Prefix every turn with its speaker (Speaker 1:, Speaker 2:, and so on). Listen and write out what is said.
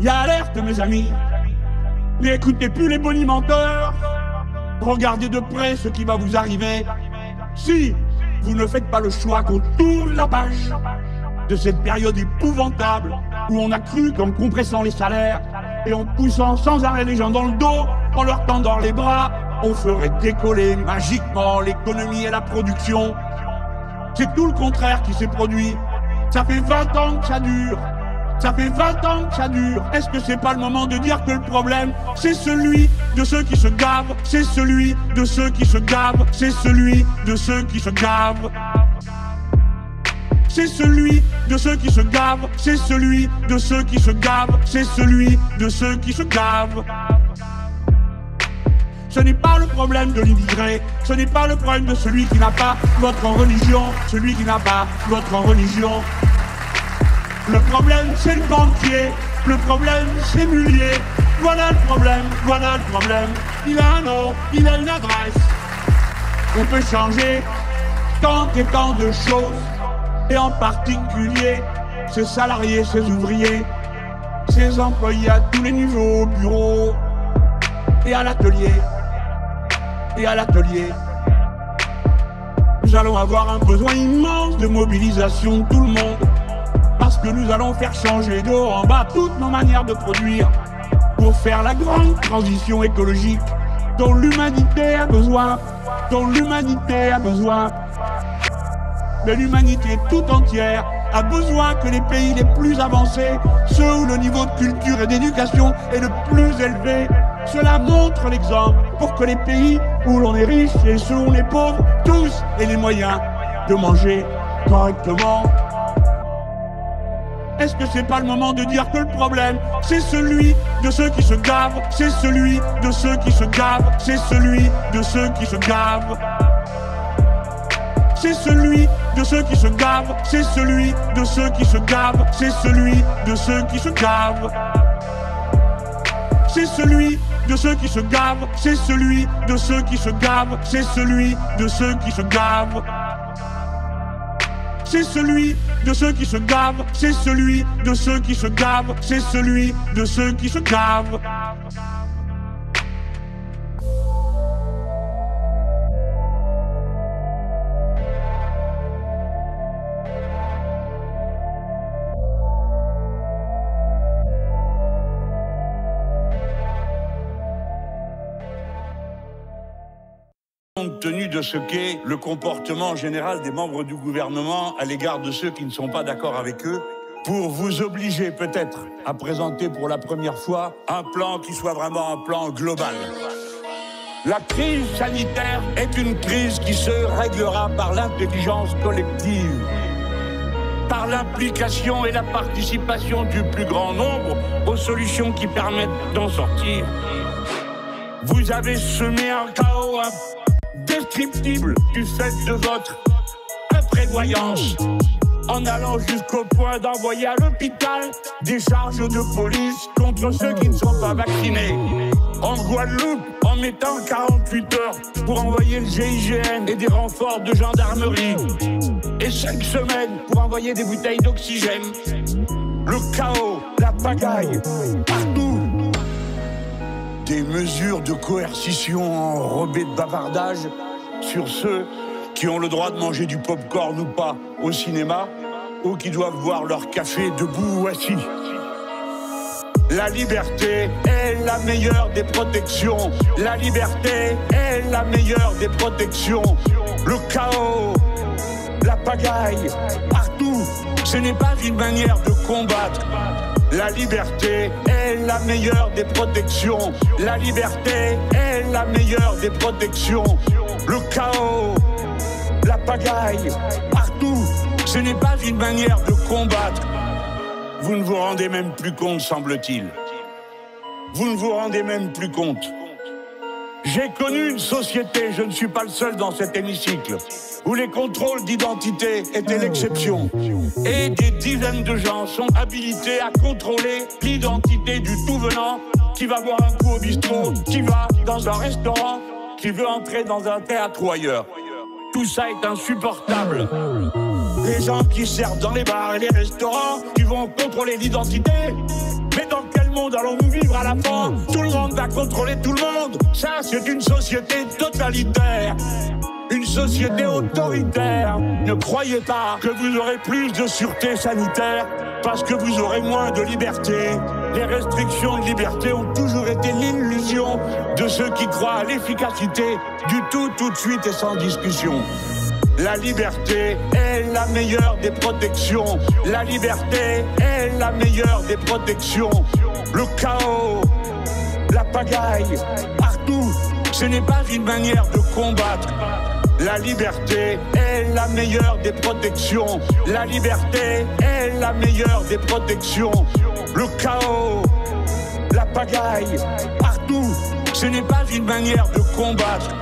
Speaker 1: Y a alerte, mes amis. N'écoutez plus les bonimenteurs. Regardez de près ce qui va vous arriver. Si vous ne faites pas le choix qu'on tourne la page de cette période épouvantable où on a cru qu'en compressant les salaires et en poussant sans arrêt les gens dans le dos, en leur tendant les bras, on ferait décoller magiquement l'économie et la production. C'est tout le contraire qui s'est produit. Ça fait 20 ans que ça dure. Ça fait 20 ans que ça dure. Est-ce que c'est pas le moment de dire que le problème, c'est celui de ceux qui se gavent, c'est celui de ceux qui se gavent, c'est celui de ceux qui se gavent. C'est celui de ceux qui se gavent, c'est celui de ceux qui se gavent, c'est celui de ceux qui se gavent. Ce n'est pas le problème de l'immigré, ce n'est pas le problème de celui qui n'a pas votre religion, celui qui n'a pas votre religion. Le problème, c'est le banquier, le problème, c'est Mullier. Voilà le problème, voilà le problème. Il a un nom, il a une adresse. On peut changer tant et tant de choses, et en particulier ses salariés, ses ouvriers, ses employés à tous les niveaux, au bureau et à l'atelier. Et à l'atelier. Nous allons avoir un besoin immense de mobilisation de tout le monde, parce que nous allons faire changer de haut en bas toutes nos manières de produire pour faire la grande transition écologique dont l'humanité a besoin, dont l'humanité a besoin. Mais l'humanité tout entière a besoin que les pays les plus avancés, ceux où le niveau de culture et d'éducation est le plus élevé, cela montre l'exemple pour que les pays où l'on est riche et ceux où on est pauvre, tous aient les moyens de manger correctement. Est-ce que c'est pas le moment de dire que le problème, c'est celui de ceux qui se gavent, c'est celui de ceux qui se gavent, c'est celui de ceux qui se gavent. C'est celui de ceux qui se gavent, c'est celui de ceux qui se gavent, c'est celui de ceux qui se gavent. C'est celui de ceux qui se gavent, c'est celui de ceux qui se gavent, c'est celui de ceux qui se gavent. C'est celui de ceux qui se gavent, c'est celui de ceux qui se gavent, c'est celui de ceux qui se gavent.
Speaker 2: Compte tenu de ce qu'est le comportement général des membres du gouvernement à l'égard de ceux qui ne sont pas d'accord avec eux, pour vous obliger peut-être à présenter pour la première fois un plan qui soit vraiment un plan global. La crise sanitaire est une crise qui se réglera par l'intelligence collective, par l'implication et la participation du plus grand nombre aux solutions qui permettent d'en sortir. Vous avez semé un chaos indescriptible du fait de votre imprévoyance, en allant jusqu'au point d'envoyer à l'hôpital des charges de police contre ceux qui ne sont pas vaccinés. En Guadeloupe, en mettant 48 heures pour envoyer le GIGN et des renforts de gendarmerie. Et 5 semaines pour envoyer des bouteilles d'oxygène. Le chaos, la pagaille, partout. Des mesures de coercition enrobées de bavardage sur ceux qui ont le droit de manger du pop-corn ou pas au cinéma, ou qui doivent boire leur café debout ou assis. La liberté est la meilleure des protections. La liberté est la meilleure des protections. Le chaos, la pagaille, partout, ce n'est pas une manière de combattre. La liberté est la meilleure des protections. La liberté est la meilleure des protections. Le chaos, la pagaille, partout, ce n'est pas une manière de combattre. Vous ne vous rendez même plus compte, semble-t-il. Vous ne vous rendez même plus compte. J'ai connu une société, je ne suis pas le seul dans cet hémicycle, où les contrôles d'identité étaient l'exception. Et des dizaines de gens sont habilités à contrôler l'identité du tout venant qui va boire un coup au bistrot, qui va dans un restaurant, qui veut entrer dans un théâtre ou ailleurs. Tout ça est insupportable. Les gens qui servent dans les bars et les restaurants, qui vont contrôler l'identité. Mais dans quel monde allons-nous vivre à la fin? Tout le monde va contrôler tout le monde. Ça, c'est une société totalitaire. Une société autoritaire. Ne croyez pas que vous aurez plus de sûreté sanitaire parce que vous aurez moins de liberté. Les restrictions de liberté ont toujours été l'illusion de ceux qui croient à l'efficacité du tout de suite et sans discussion. La liberté est la meilleure des protections. La liberté est la meilleure des protections. Le chaos, la pagaille, partout, ce n'est pas une manière de combattre. La liberté est la meilleure des protections. La liberté est la meilleure des protections. Le chaos, la pagaille, partout, ce n'est pas une manière de combattre.